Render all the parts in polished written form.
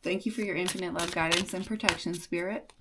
Thank you for your infinite love, guidance, and protection, Spirit.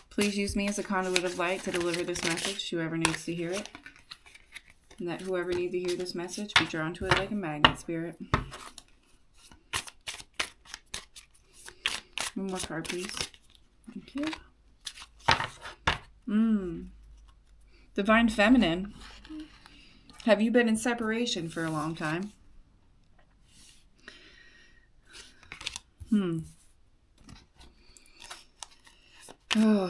Please use me as a conduit of light to deliver this message to whoever needs to hear it. And that whoever needs to hear this message be drawn to it like a magnet, Spirit. One more card, please. Thank you. Divine Feminine. Have you been in separation for a long time? Oh.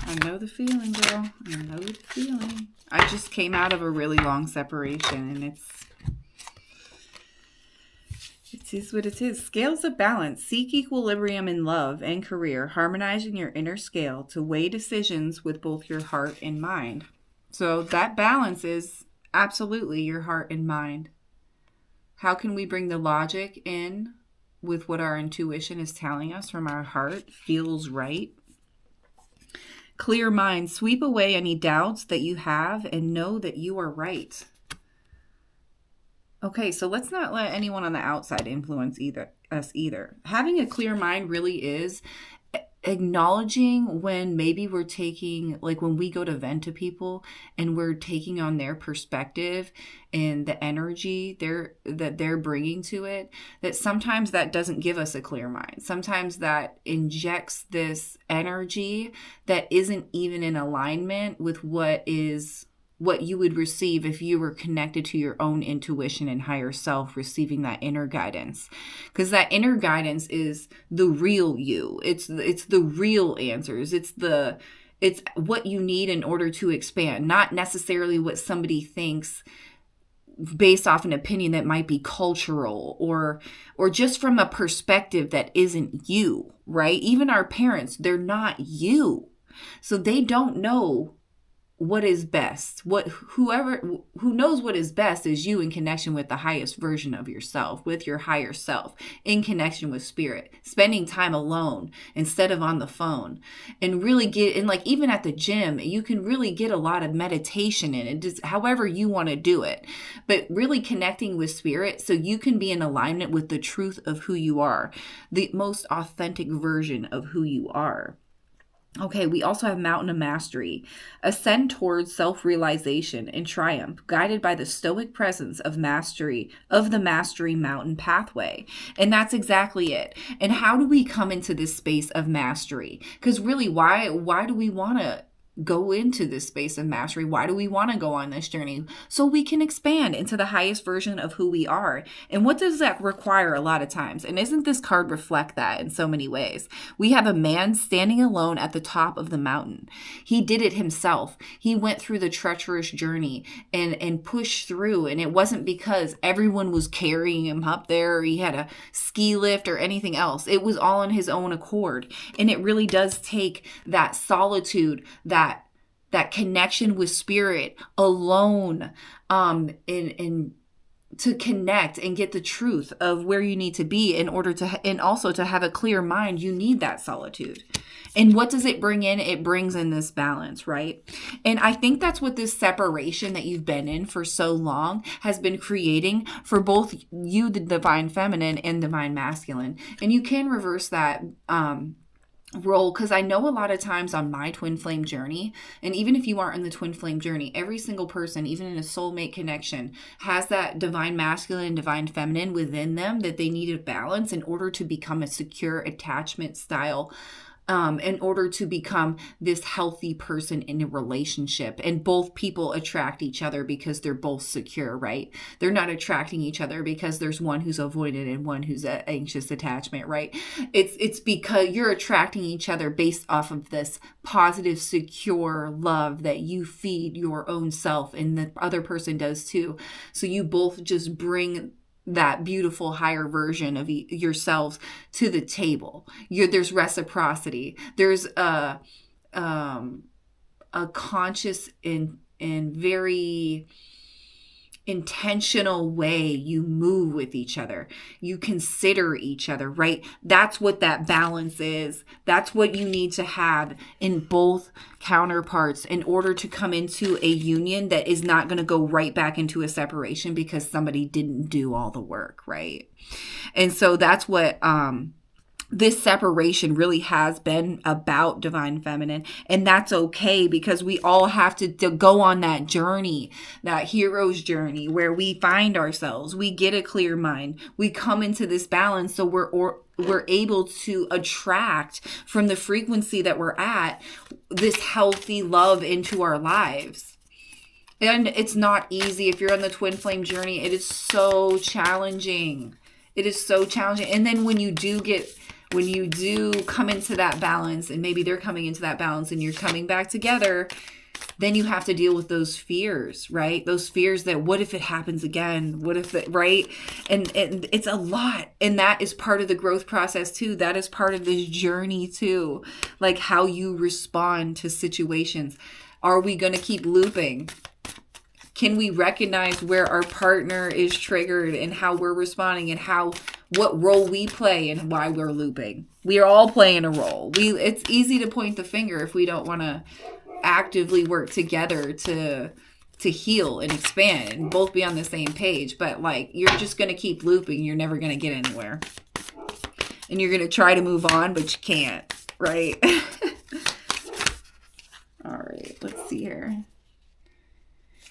I know the feeling, girl. I know the feeling. I just came out of a really long separation, and it is what it is. Scales of balance. Seek equilibrium in love and career, harmonizing your inner scale to weigh decisions with both your heart and mind. So that balance is absolutely your heart and mind. How can we bring the logic in with what our intuition is telling us from our heart feels right? Clear mind. Sweep away any doubts that you have and know that you are right. Okay, so let's not let anyone on the outside influence us either. Having a clear mind really is acknowledging when maybe we're taking, like when we go to vent to people and we're taking on their perspective and the energy that they're bringing to it, that sometimes that doesn't give us a clear mind. Sometimes that injects this energy that isn't even in alignment with what you would receive if you were connected to your own intuition and higher self, receiving that inner guidance. Because that inner guidance is the real you. It's the real answers. It's what you need in order to expand, not necessarily what somebody thinks based off an opinion that might be cultural or just from a perspective that isn't you, right? Even our parents, they're not you. So they don't know what is best. Who knows what is best is you in connection with the highest version of yourself, with your higher self, in connection with spirit, spending time alone instead of on the phone, and really even at the gym, you can really get a lot of meditation in it, just however you want to do it, but really connecting with spirit so you can be in alignment with the truth of who you are, the most authentic version of who you are. Okay, we also have Mountain of Mastery. Ascend towards self-realization and triumph, guided by the stoic presence of mastery, of the Mastery Mountain pathway. And that's exactly it. And how do we come into this space of mastery? Because really, why do we want to go into this space of mastery? Why do we want to go on this journey? So we can expand into the highest version of who we are. And what does that require a lot of times? And isn't this card reflect that in so many ways? We have a man standing alone at the top of the mountain. He did it himself. He went through the treacherous journey and pushed through. And it wasn't because everyone was carrying him up there, or he had a ski lift or anything else. It was all on his own accord. And it really does take that solitude, that connection with spirit alone, and to connect and get the truth of where you need to be in order to, and also to have a clear mind. You need that solitude. And what does it bring in? It brings in this balance, right? And I think that's what this separation that you've been in for so long has been creating for both you, the divine feminine, and divine masculine. And you can reverse that role, because I know a lot of times on my twin flame journey, and even if you aren't in the twin flame journey, every single person, even in a soulmate connection, has that divine masculine and divine feminine within them that they need to balance in order to become a secure attachment style, in order to become this healthy person in a relationship. And both people attract each other because they're both secure, right? They're not attracting each other because there's one who's avoidant and one who's an anxious attachment, right? It's because you're attracting each other based off of this positive, secure love that you feed your own self, and the other person does too. So you both just bring that beautiful higher version of yourselves to the table. There's reciprocity. There's a conscious and very intentional way you move with each other. You consider each other, right? That's what that balance is. That's what you need to have in both counterparts in order to come into a union that is not going to go right back into a separation because somebody didn't do all the work, right? And so that's what this separation really has been about, divine feminine. And that's okay, because we all have to go on that journey, that hero's journey, where we find ourselves, we get a clear mind, we come into this balance, so we're able to attract from the frequency that we're at this healthy love into our lives. And it's not easy. If you're on the twin flame journey, it is so challenging. It is so challenging. And then when you do come into that balance, and maybe they're coming into that balance and you're coming back together, then you have to deal with those fears, right? Those fears that, what if it happens again? What if it, right? And it's a lot. And that is part of the growth process too. That is part of this journey too. Like how you respond to situations. Are we going to keep looping? Can we recognize where our partner is triggered and how we're responding and what role we play and why we're looping? We are all playing a role. It's easy to point the finger if we don't want to actively work together to heal and expand and both be on the same page. But like, you're just going to keep looping. You're never going to get anywhere. And you're going to try to move on, but you can't, right? All right, let's see here.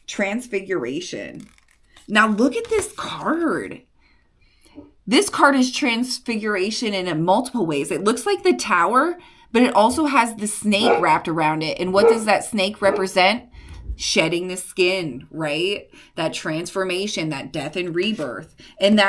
Transfiguration. Now look at this card. This card is transfiguration in multiple ways. It looks like the tower, but it also has the snake wrapped around it. And what does that snake represent? Shedding the skin, right? That transformation, that death and rebirth. And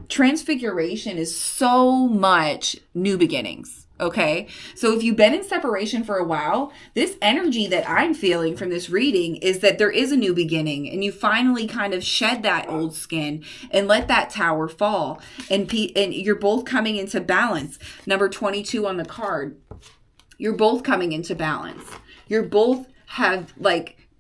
transfiguration is so much new beginnings. Okay, so if you've been in separation for a while, this energy that I'm feeling from this reading is that there is a new beginning, and you finally kind of shed that old skin and let that tower fall, and you're both coming into balance. Number 22 on the card, you're both coming into balance. You're both have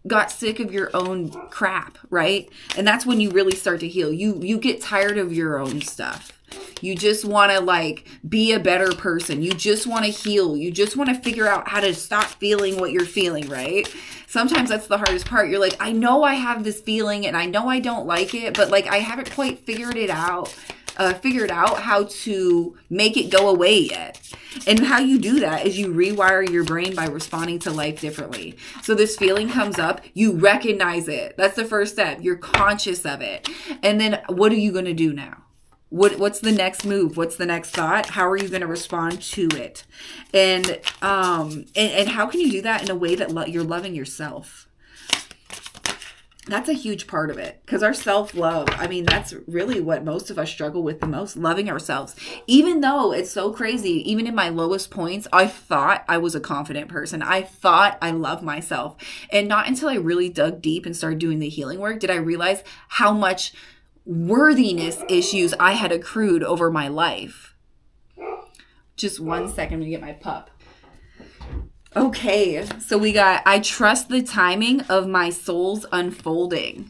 got sick of your own crap, right? And that's when you really start to heal. You get tired of your own stuff. You just want to be a better person. You just want to heal. You just want to figure out how to stop feeling what you're feeling, right? Sometimes that's the hardest part. You're like, I know I have this feeling and I know I don't like it, but I haven't quite figured out how to make it go away yet. And how you do that is you rewire your brain by responding to life differently. So this feeling comes up, you recognize it. That's the first step. You're conscious of it. And then what are you going to do now? What's the next move? What's the next thought? How are you going to respond to it? And how can you do that in a way that you're loving yourself? That's a huge part of it, because our self-love, that's really what most of us struggle with the most, loving ourselves. Even though it's so crazy, even in my lowest points, I thought I was a confident person. I thought I loved myself. And not until I really dug deep and started doing the healing work did I realize how much worthiness issues I had accrued over my life. Just 1 second, I'm gonna get my pup. Okay, so we got, I trust the timing of my soul's unfolding.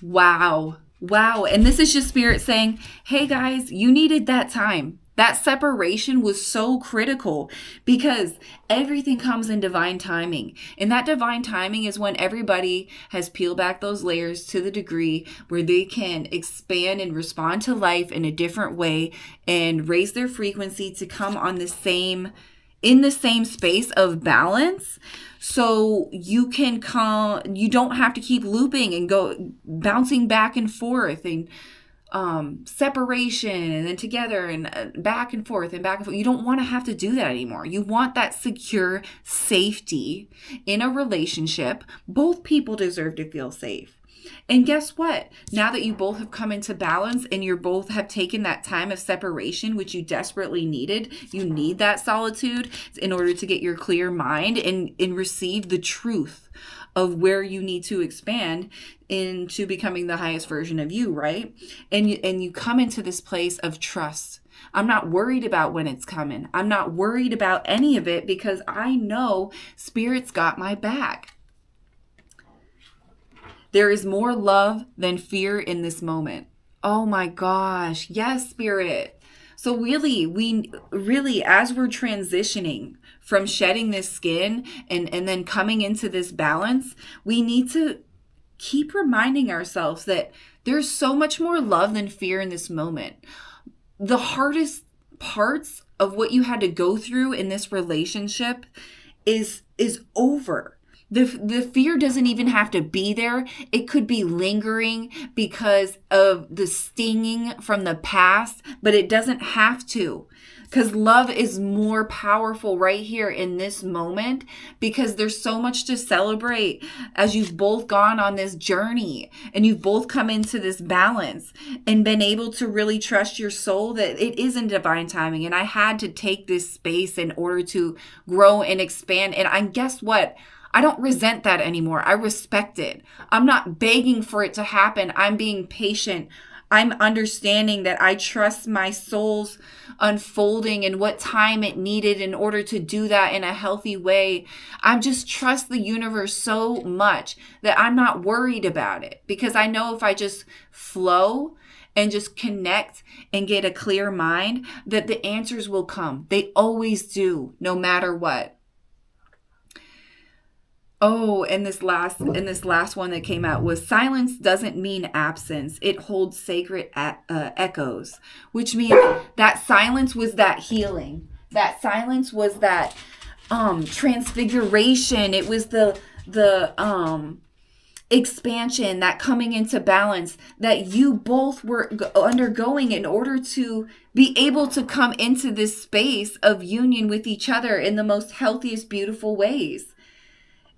Wow. And this is just Spirit saying, hey guys, you needed that time. That separation was so critical because everything comes in divine timing. And that divine timing is when everybody has peeled back those layers to the degree where they can expand and respond to life in a different way and raise their frequency to come on in the same space of balance. So you don't have to keep looping and go bouncing back and forth and separation and then together and back and forth and back and forth. You don't want to have to do that anymore. You want that secure safety in a relationship. Both people deserve to feel safe. And guess what? Now that you both have come into balance and you both have taken that time of separation, which you desperately needed, you need that solitude in order to get your clear mind and receive the truth of where you need to expand into becoming the highest version of you, right? And you come into this place of trust. I'm not worried about when it's coming. I'm not worried about any of it because I know Spirit's got my back. There is more love than fear in this moment. Oh my gosh. Yes, Spirit. So really, as we're transitioning from shedding this skin and then coming into this balance, we need to keep reminding ourselves that there's so much more love than fear in this moment. The hardest parts of what you had to go through in this relationship is over. The fear doesn't even have to be there. It could be lingering because of the stinging from the past, but it doesn't have to. Because love is more powerful right here in this moment, because there's so much to celebrate as you've both gone on this journey and you've both come into this balance and been able to really trust your soul that it is in divine timing. And I had to take this space in order to grow and expand. And guess what? I don't resent that anymore. I respect it. I'm not begging for it to happen. I'm being patient. I'm understanding that I trust my soul's unfolding and what time it needed in order to do that in a healthy way. I just trust the universe so much that I'm not worried about it, because I know if I just flow and just connect and get a clear mind, that the answers will come. They always do, no matter what. Oh, and this last one that came out was silence doesn't mean absence. It holds sacred echoes, which means that silence was that healing. That silence was that transfiguration. It was the expansion, that coming into balance that you both were undergoing in order to be able to come into this space of union with each other in the most healthiest, beautiful ways.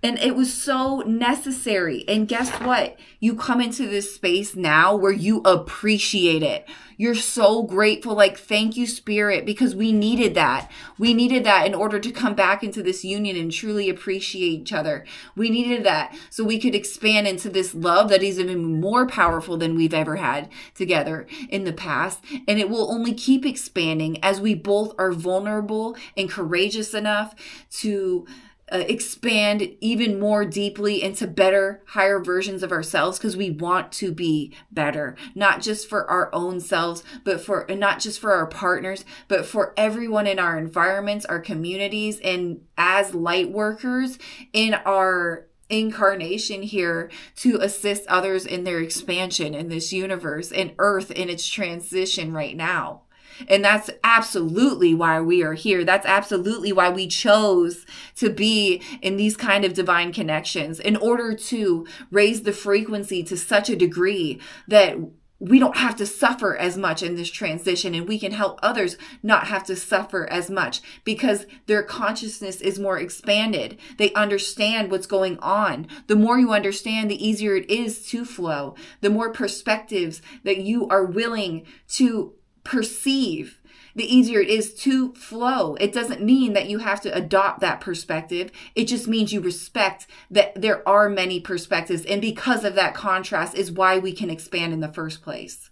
And it was so necessary. And guess what? You come into this space now where you appreciate it. You're so grateful. Like, thank you, Spirit, because we needed that. We needed that in order to come back into this union and truly appreciate each other. We needed that so we could expand into this love that is even more powerful than we've ever had together in the past. And it will only keep expanding as we both are vulnerable and courageous enough to expand even more deeply into better, higher versions of ourselves, because we want to be better, not just for our own selves, but not just for our partners, but for everyone in our environments, our communities, and as light workers in our incarnation here to assist others in their expansion in this universe and Earth in its transition right now. And that's absolutely why we are here. That's absolutely why we chose to be in these kind of divine connections, in order to raise the frequency to such a degree that we don't have to suffer as much in this transition, and we can help others not have to suffer as much because their consciousness is more expanded. They understand what's going on. The more you understand, the easier it is to flow. The more perspectives that you are willing to perceive, the easier it is to flow. It doesn't mean that you have to adopt that perspective. It just means you respect that there are many perspectives. And because of that contrast is why we can expand in the first place.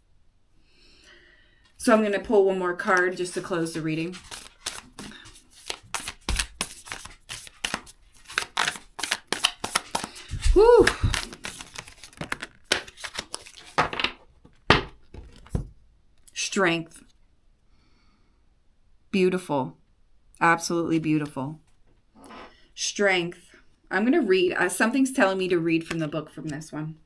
So I'm going to pull one more card just to close the reading. Whew. Strength. Beautiful. Absolutely beautiful. Strength. I'm going to read. Something's telling me to read from the book from this one.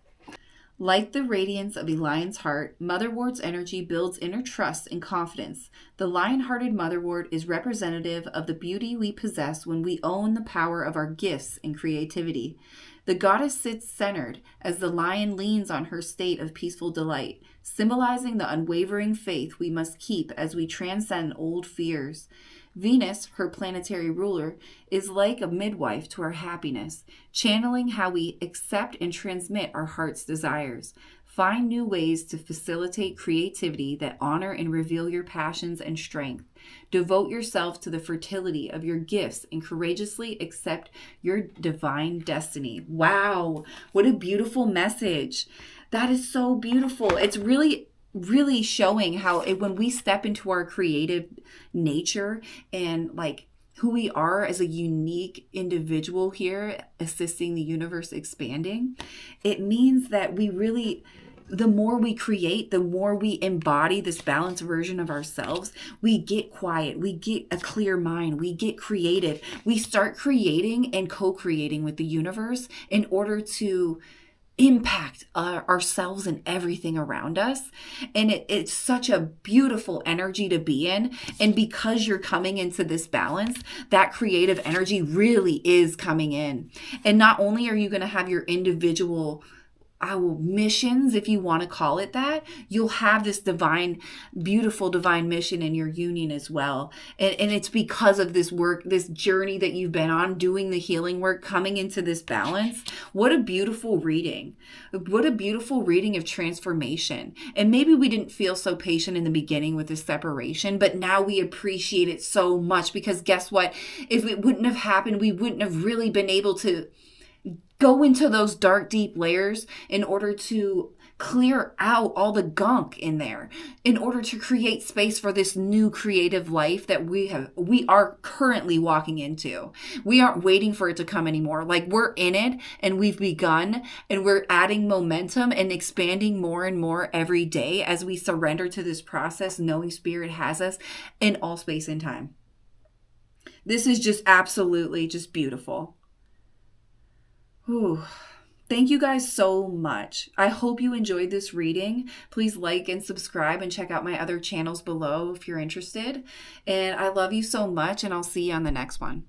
Like the radiance of a lion's heart, Motherword's energy builds inner trust and confidence. The lion-hearted Motherword is representative of the beauty we possess when we own the power of our gifts and creativity. The goddess sits centered as the lion leans on her state of peaceful delight, symbolizing the unwavering faith we must keep as we transcend old fears. Venus, her planetary ruler, is like a midwife to our happiness, channeling how we accept and transmit our heart's desires. Find new ways to facilitate creativity that honor and reveal your passions and strength. Devote yourself to the fertility of your gifts and courageously accept your divine destiny. Wow, what a beautiful message. That is so beautiful. It's really showing how when we step into our creative nature and like who we are as a unique individual here, assisting the universe expanding, it means that we really, the more we create, the more we embody this balanced version of ourselves, we get quiet, we get a clear mind, we get creative, we start creating and co-creating with the universe in order to impact ourselves and everything around us. And it's such a beautiful energy to be in. And because you're coming into this balance, that creative energy really is coming in. And not only are you going to have your individual missions, if you want to call it that, you'll have this divine, beautiful divine mission in your union as well. And it's because of this work, this journey that you've been on, doing the healing work, coming into this balance. What a beautiful reading. What a beautiful reading of transformation. And maybe we didn't feel so patient in the beginning with this separation, but now we appreciate it so much, because guess what? If it wouldn't have happened, we wouldn't have really been able to go into those dark, deep layers in order to clear out all the gunk in there, in order to create space for this new creative life that we are currently walking into. We aren't waiting for it to come anymore. Like, we're in it and we've begun, and we're adding momentum and expanding more and more every day as we surrender to this process, knowing Spirit has us in all space and time. This is just absolutely just beautiful. Whew. Thank you guys so much. I hope you enjoyed this reading. Please like and subscribe and check out my other channels below if you're interested. And I love you so much, and I'll see you on the next one.